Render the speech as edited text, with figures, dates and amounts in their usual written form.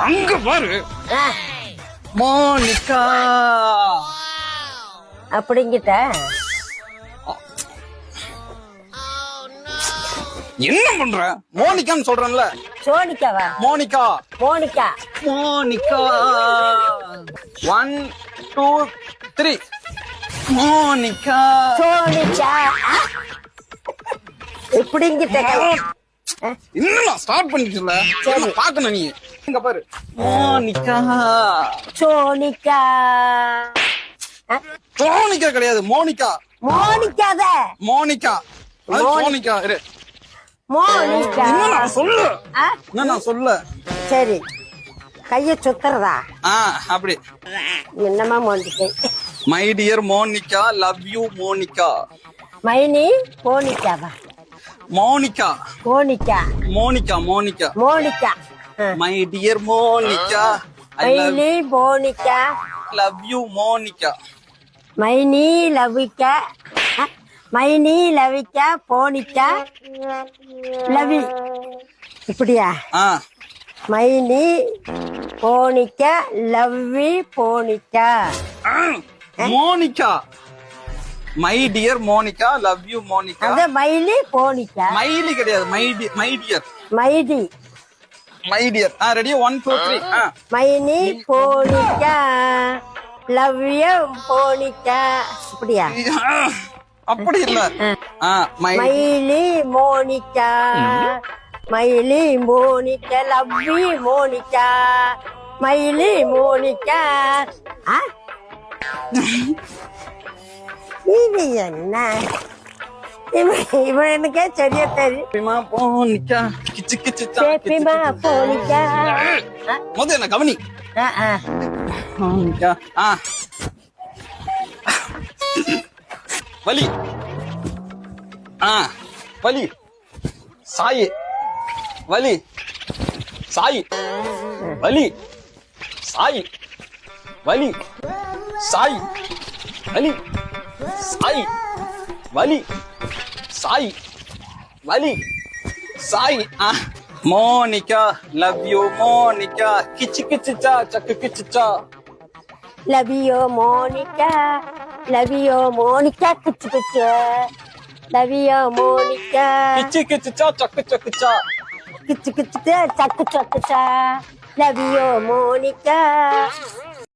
அங்க பாரு ஆ, மோனிகா. அப்படிங்கிட்ட என்ன பண்ற? மோனிகான்னு சொல்றேன்ல. சோனிக்காவா? Monica Monica. Monica 1 2 3 Monica. சோனிக்கா. ஆ? எப்படிங்கிட்ட இன்னும் ஸ்டார்ட் பண்ணிட்டுல சரி. பாக்கணும் நீ. இங்க பாரு மோனிகா. சோனிக்கா. ஆ? சோனிகா கிடையாது, மோனிகா. மோனிக்காத. மோனிகா அது சோனிகா. இரு, மோனிக்கா. இன்னும் நான் சொல்லு. ஆ? இன்னும் நான் சொல்ல. சரி, கைய சுத்துறதா? அப்படி. என்னமா மோனிக்கை? My dear Monica, love you Monica. மைனி மோனிக்காவா? Monica Monica. Monica Monica. Monica. ஆ. மை டியர் மோனிகா, ஐ மைனி மோனிக்கா. Love you Monica. மைனி லவிக்கா. ஆ? மைனி லவிக்கா போனிக்கா லவி. இப்படியா? மைனி போனிக்கா லவ்வி போனிக்கா. Monica. My dear Monica, love you Monica. அத மைலி போனிக்கா. மைலி கிடையாது, மை டியர். மைடி. My dear. ரெடி 1 2 3. மைனி போனிக்கா லவ் யூ போனிக்கா. இப்படியா? அப்படி இல்ல. மைலி மோனிக்கா. மைலி மோனிக்கா லவ்வி மோனிக்கா. மைலி மோனிக்கா. ஆ? இது என்ன? இவனுக்கே சரியா தெரியும். மோனிகா கிச்சு கிச்சு பேப்பிமா போனிக்கா. முதல்ல என்ன கவனி. மோனிகா. வலி. வலி. சாயி. வலி. சாயி. வலி. சாயி. வலி. சாயி. வலி. சாயி. வலி. சாயி. வலி. சாயி. மோனிகா, லவ் யூ மோனிகா, கிச்சு கிச்சுச்சா சக்கு கிச்சுச்சா. Love you Monica. லவியோ மோனிகா குச்சு குச்சு. Love you Monica. கிச்சு கிச்சுச்சா சக்கு சக்குச்சா. கிச்சு கிச்சு சக்கு சக்குச்சா. லவியோ மோனிகா.